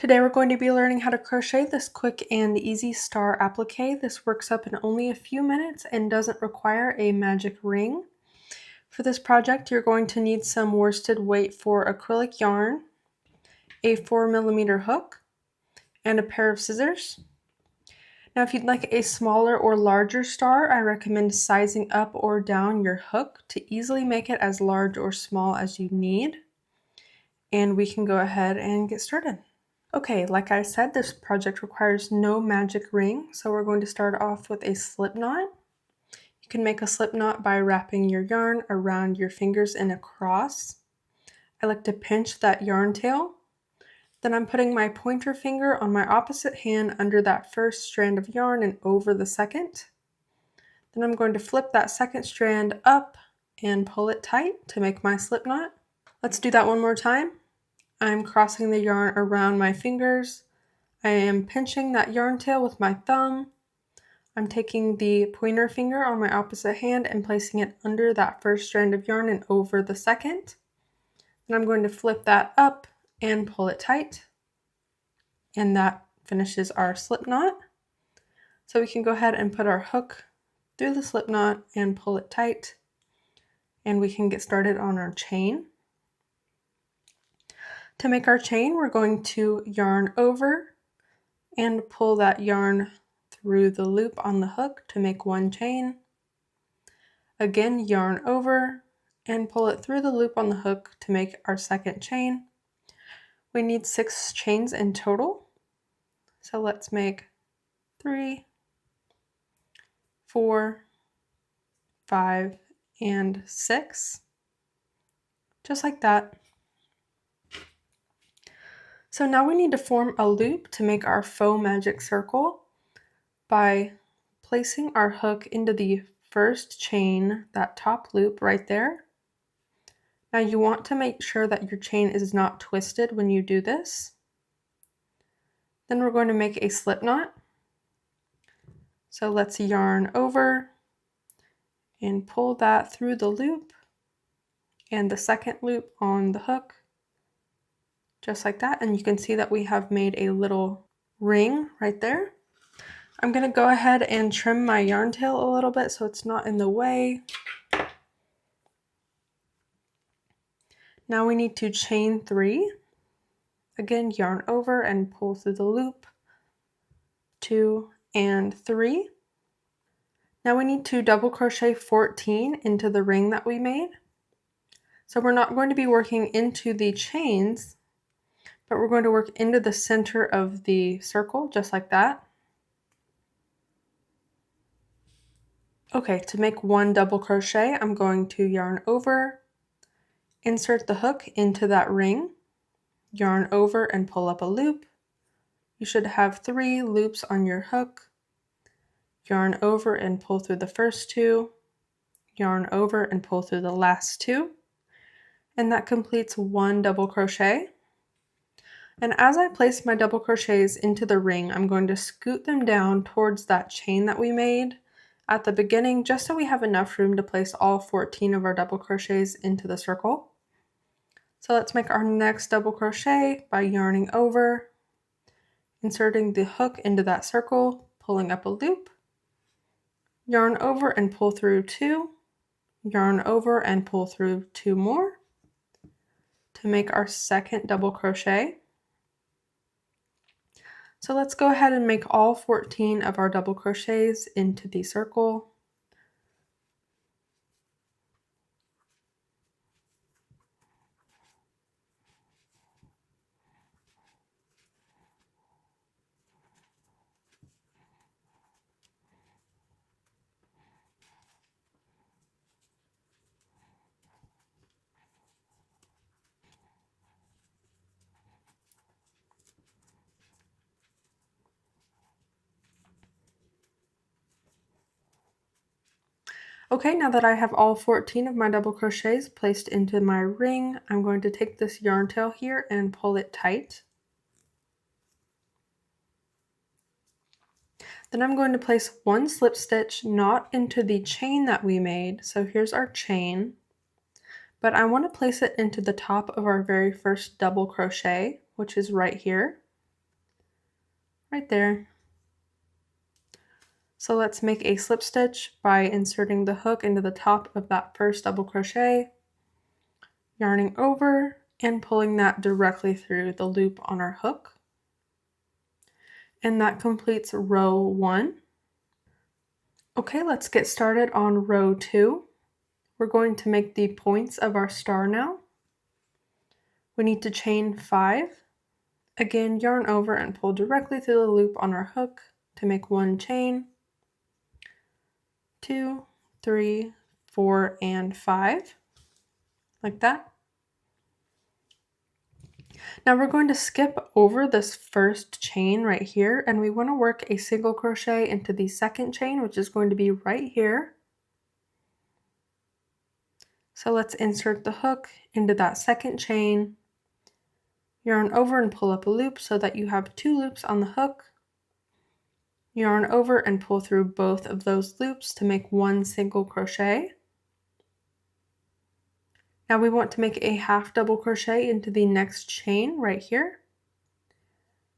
Today we're going to be learning how to crochet this quick and easy star applique. This works up in only a few minutes and doesn't require a magic ring. For this project, you're going to need some worsted weight for acrylic yarn, a 4mm hook, and a pair of scissors. Now if you'd like a smaller or larger star, I recommend sizing up or down your hook to easily make it as large or small as you need. And we can go ahead and get started. Okay, like I said, this project requires no magic ring, so we're going to start off with a slip knot. You can make a slip knot by wrapping your yarn around your fingers in a cross. I like to pinch that yarn tail. Then I'm putting my pointer finger on my opposite hand under that first strand of yarn and over the second. Then I'm going to flip that second strand up and pull it tight to make my slip knot. Let's do that one more time. I'm crossing the yarn around my fingers. I am pinching that yarn tail with my thumb. I'm taking the pointer finger on my opposite hand and placing it under that first strand of yarn and over the second. Then I'm going to flip that up and pull it tight. And that finishes our slip knot. So we can go ahead and put our hook through the slip knot and pull it tight. And we can get started on our chain. To make our chain, we're going to yarn over and pull that yarn through the loop on the hook to make one chain. Again, yarn over and pull it through the loop on the hook to make our second chain. We need 6 chains in total. So let's make 3, 4, 5, and 6. Just like that. So now we need to form a loop to make our faux magic circle by placing our hook into the first chain, that top loop right there. Now you want to make sure that your chain is not twisted when you do this. Then we're going to make a slip knot. So let's yarn over and pull that through the loop and the second loop on the hook. Just like that, and you can see that we have made a little ring right there. I'm going to go ahead and trim my yarn tail a little bit so it's not in the way. Now we need to chain 3. Again, yarn over and pull through the loop. 2 and 3. Now we need to double crochet 14 into the ring that we made. So we're not going to be working into the chains, but we're going to work into the center of the circle, just like that. Okay, to make one double crochet, I'm going to yarn over, insert the hook into that ring, yarn over and pull up a loop. You should have 3 loops on your hook. Yarn over and pull through the first 2, yarn over and pull through the last 2, and that completes one double crochet. And as I place my double crochets into the ring, I'm going to scoot them down towards that chain that we made at the beginning, just so we have enough room to place all 14 of our double crochets into the circle. So let's make our next double crochet by yarning over, inserting the hook into that circle, pulling up a loop, yarn over and pull through 2, yarn over and pull through 2 more to make our second double crochet. So let's go ahead and make all 14 of our double crochets into the circle. Okay, now that I have all 14 of my double crochets placed into my ring, I'm going to take this yarn tail here and pull it tight. Then I'm going to place one slip stitch not into the chain that we made. So here's our chain, but I want to place it into the top of our very first double crochet, which is right here. right there. So let's make a slip stitch by inserting the hook into the top of that first double crochet, yarning over and pulling that directly through the loop on our hook. And that completes row 1. Okay, let's get started on row 2. We're going to make the points of our star now. We need to chain 5. Again, yarn over and pull directly through the loop on our hook to make 1 chain, 2, 3, 4, and 5, like that. Now we're going to skip over this first chain right here, and we want to work a single crochet into the second chain, which is going to be right here. So let's insert the hook into that second chain, yarn over and pull up a loop so that you have 2 loops on the hook, yarn over and pull through both of those loops to make 1 single crochet. Now we want to make a half double crochet into the next chain right here.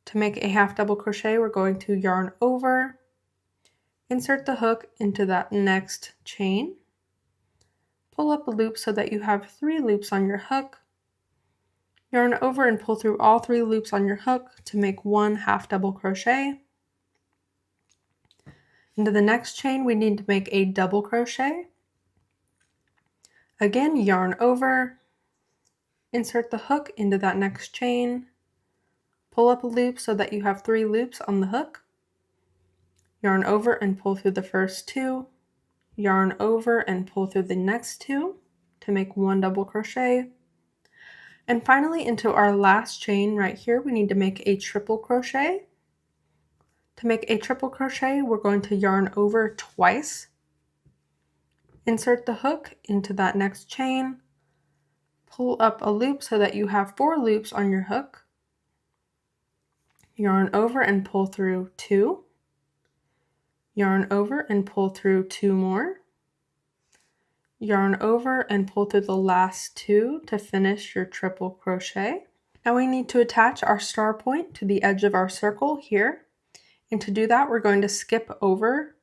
To make a half double crochet, we're going to yarn over, insert the hook into that next chain, pull up a loop so that you have 3 loops on your hook, yarn over and pull through all 3 loops on your hook to make 1 half double crochet. Into the next chain, we need to make a double crochet. Again, yarn over, insert the hook into that next chain, pull up a loop so that you have 3 loops on the hook, yarn over and pull through the first 2, yarn over and pull through the next 2 to make 1 double crochet. And finally, into our last chain right here, we need to make a triple crochet. To make a triple crochet, we're going to yarn over twice, insert the hook into that next chain, pull up a loop so that you have 4 loops on your hook, yarn over and pull through 2, yarn over and pull through 2 more, yarn over and pull through the last 2 to finish your triple crochet. Now we need to attach our star point to the edge of our circle here. And to do that, we're going to skip over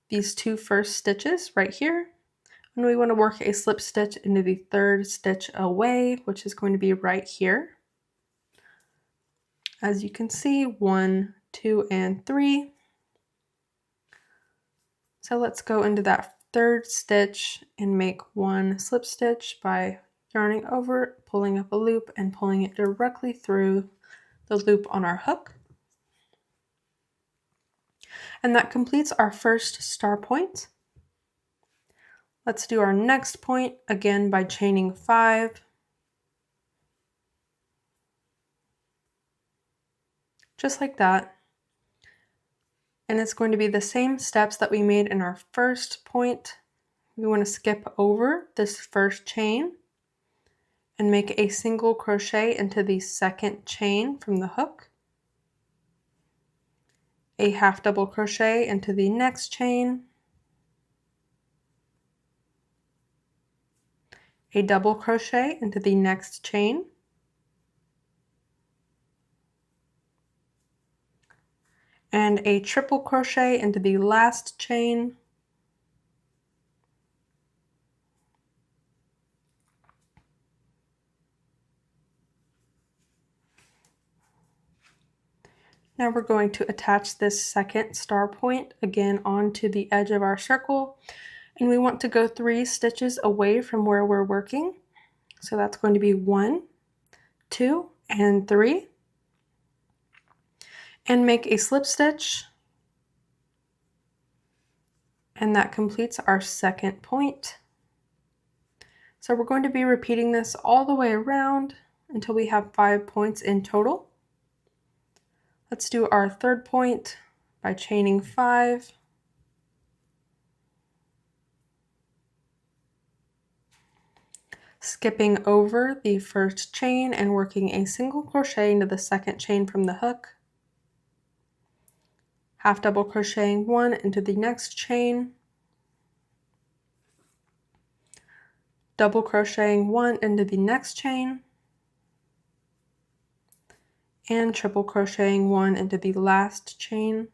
these 2 first stitches right here. And we want to work a slip stitch into the 3rd stitch away, which is going to be right here. As you can see, 1, 2, and 3. So let's go into that 3rd stitch and make 1 slip stitch by yarning over, pulling up a loop, and pulling it directly through the loop on our hook. And that completes our first star point. Let's do our next point again by chaining 5. Just like that. And it's going to be the same steps that we made in our first point. We want to skip over this first chain and make a single crochet into the second chain from the hook, a half double crochet into the next chain, a double crochet into the next chain, and a triple crochet into the last chain, now we're going to attach this second star point again onto the edge of our circle, and we want to go 3 stitches away from where we're working. So that's going to be 1, 2, and 3. And make a slip stitch. And that completes our second point. So we're going to be repeating this all the way around until we have 5 points in total. Let's do our 3rd point by chaining 5. Skipping over the first chain and working a single crochet into the second chain from the hook. Half double crocheting 1 into the next chain. Double crocheting 1 into the next chain. and triple crocheting 1 into the last chain.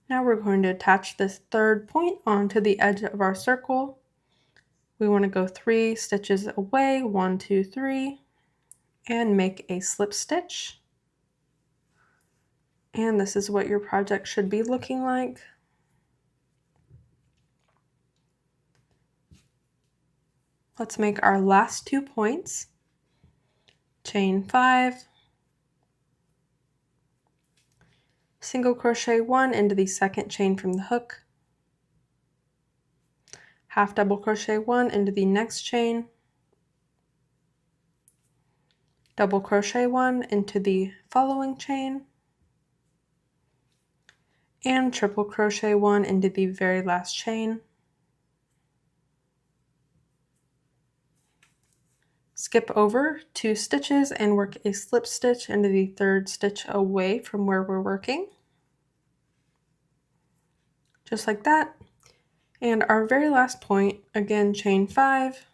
Now we're going to attach this third point onto the edge of our circle. We want to go 3 stitches away, 1, 2, 3, and make a slip stitch. And this is what your project should be looking like. Let's make our last 2 points. Chain 5, single crochet 1 into the second chain from the hook, half double crochet 1 into the next chain, double crochet 1 into the following chain, and triple crochet 1 into the very last chain. Skip over 2 stitches and work a slip stitch into the third stitch away from where we're working. Just like that. And our very last point, again, chain 5,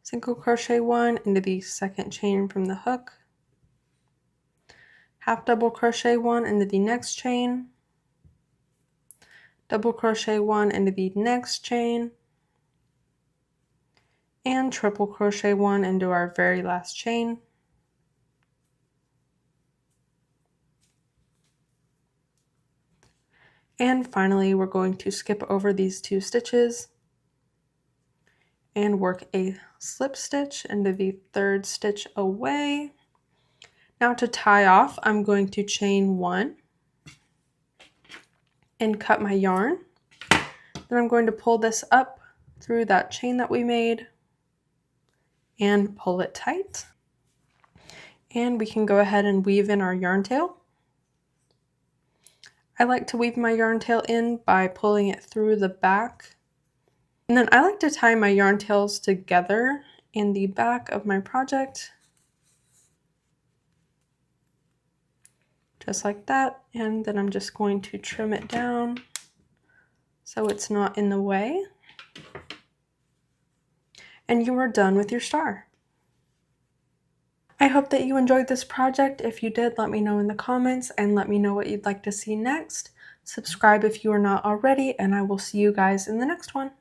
single crochet 1 into the second chain from the hook, half double crochet 1 into the next chain, double crochet 1 into the next chain, and triple crochet 1 into our very last chain. And finally, we're going to skip over these 2 stitches and work a slip stitch into the third stitch away. Now to tie off, I'm going to chain 1 and cut my yarn. Then I'm going to pull this up through that chain that we made and pull it tight. And we can go ahead and weave in our yarn tail. I like to weave my yarn tail in by pulling it through the back. And then I like to tie my yarn tails together in the back of my project. Just like that. And then I'm just going to trim it down so it's not in the way. And you are done with your star. I hope that you enjoyed this project. If you did, let me know in the comments and let me know what you'd like to see next. Subscribe if you are not already, and I will see you guys in the next one.